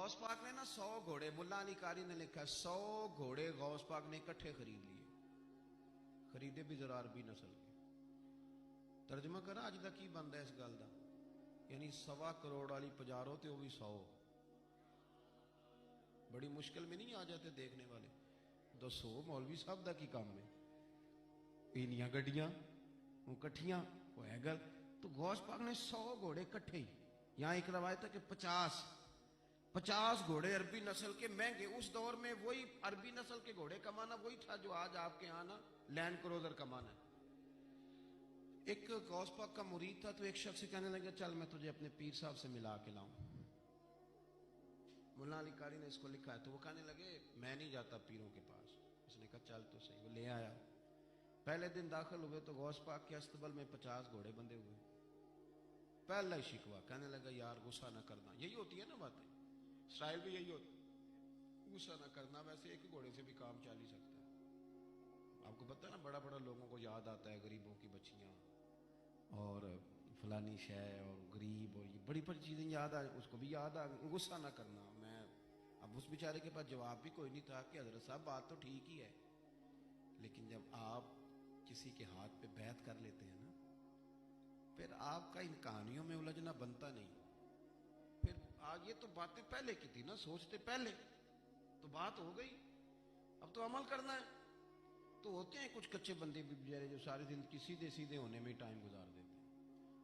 गौस पाक ने ना 100 घोड़े, मुल्ला अली कारी ने लिखा 100 घोड़े गौस पाक ने इकट्ठे खरीद लिए, खरीदे भी जरा अरबी नस्ल के। तर्जमा करा अज तक की बनता है इस गल का, यानी 1.25 करोड़ वाली पजारो तो भी 100। बड़ी मुश्किल में नहीं आ जाते देखने वाले। दसो मौलवी साहब का की काम है, इनिया गड्डियां कट्ठियां वो है गल। तो गौस पाक ने 100 घोड़े इकट्ठे ही, यहाँ एक रवायत है कि 50 घोड़े अरबी नस्ल के महंगे। उस दौर में वही अरबी नस्ल के घोड़े कमाना वही था जो आज आपके यहाँ ना लैंड क्रूजर कमाना है। एक गौस पाक का मुरीद था, तो एक शख्स से कहने लगा चल मैं तुझे अपने पीर साहब से मिला के लाऊं। मुल्ला अली कारी ने इसको लिखा है। तो वो कहने लगे मैं नहीं जाता पीरों के पास। उसने कहा चल तो सही। वो ले आया। पहले दिन दाखिल हुए तो गौस पाक के अस्तबल में 50 घोड़े बंधे हुए। पहला ही शिकवा, कहने लगा यार गुस्सा ना करना। यही होती है ना बातें, स्टाइल भी यही होती, गुस्सा ना करना। वैसे एक घोड़े से भी काम चल ही सकता है। आपको पता है ना, बड़ा बड़ा लोगों को याद आता है गरीबों की बच्चियां और फलानी शय और गरीब और ये बड़ी बड़ी चीजें याद आ, उसको भी याद आ। गुस्सा ना करना। मैं अब उस बेचारे के पास जवाब भी कोई नहीं था कि हजरत साहब बात तो ठीक ही है, लेकिन जब आप किसी के हाथ पे बैत कर लेते हैं ना, फिर आपका इन कहानियों में उलझना बनता नहीं। फिर आज ये तो बातें पहले की थी ना, सोचते पहले तो बात हो गई, अब तो अमल करना है। तो होते हैं कुछ कच्चे बंदे भी बेचारे जो सारी जिंदगी सीधे सीधे होने में टाइम गुजार देते हैं,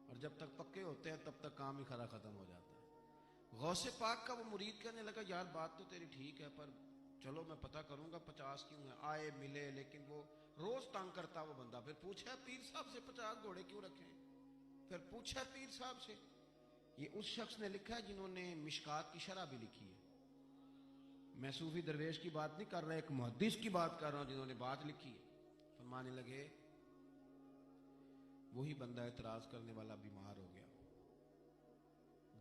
और जब तक पक्के होते हैं तब तक काम ही खरा खत्म हो जाता है। गौसे पाक का वो मुरीद कहने लगा यार बात तो तेरी ठीक है, पर चलो मैं पता करूंगा 50 क्यों है। आए मिले, लेकिन वो रोज तंग करता वो बंदा। फिर पूछा पीर साहब से 50 घोड़े क्यों रखे। फिर पूछा पीर साहब से। ये उस शख्स ने लिखा है जिन्होंने मिशकात की शरह भी लिखी है। मैं सूफी दरवेश की बात नहीं कर रहा, एक मुहद्दिस की बात कर रहा हूं जिन्होंने बात लिखी है। फरमाने लगे वही बंदा एतराज करने वाला बीमार हो गया,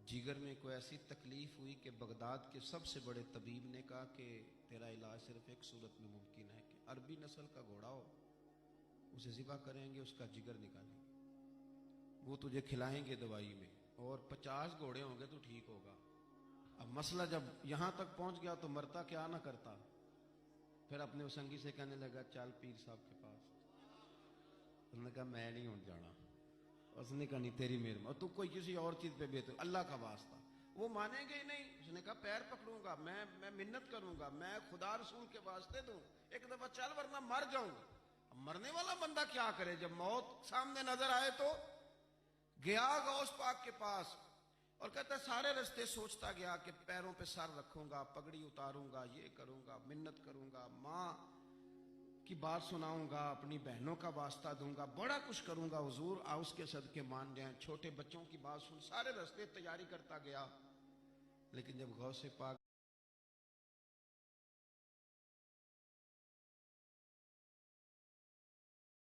जिगर में कोई ऐसी तकलीफ हुई कि बगदाद के सबसे बड़े तबीब ने कहा कि तेरा इलाज सिर्फ एक सूरत में मुमकिन है कि अरबी नस्ल का घोड़ा हो, उसे ज़िबा करेंगे, उसका जिगर निकालेंगे, वो तुझे खिलाएंगे दवाई में, और 50 घोड़े होंगे तो ठीक होगा। अब मसला जब यहां तक पहुंच गया तो मरता क्या ना करता। फिर अपने उस संगी से कहने लगा चल पीर साहब के पास। उसने कहा मैं नहीं हूं जाना। उसने कहा नहीं तेरी मेहरबानी, तू कोई किसी और चीज पे बेहतर, अल्लाह का वास्ता। वो मानेंगे ही नहीं। उसने कहा पैर पकड़ूंगा, मैं मिन्नत करूंगा, मैं खुदा रसूल के वास्ते दूं, एक दफा चल वरना मर जाऊंगा। अब मरने वाला बंदा क्या करे, जब मौत सामने नजर आए तो गया गौस पाक के पास और कहता सारे रास्ते सोचता गया कि पैरों पे सर रखूंगा, पगड़ी उतारूंगा, ये करूंगा, मिन्नत करूंगा, माँ की बात सुनाऊंगा, अपनी बहनों का वास्ता दूंगा, बड़ा कुछ करूंगा, हुजूर आ उसके सदके मान जाए, छोटे बच्चों की बात सुन। सारे रास्ते तैयारी करता गया, लेकिन जब गौसे पाक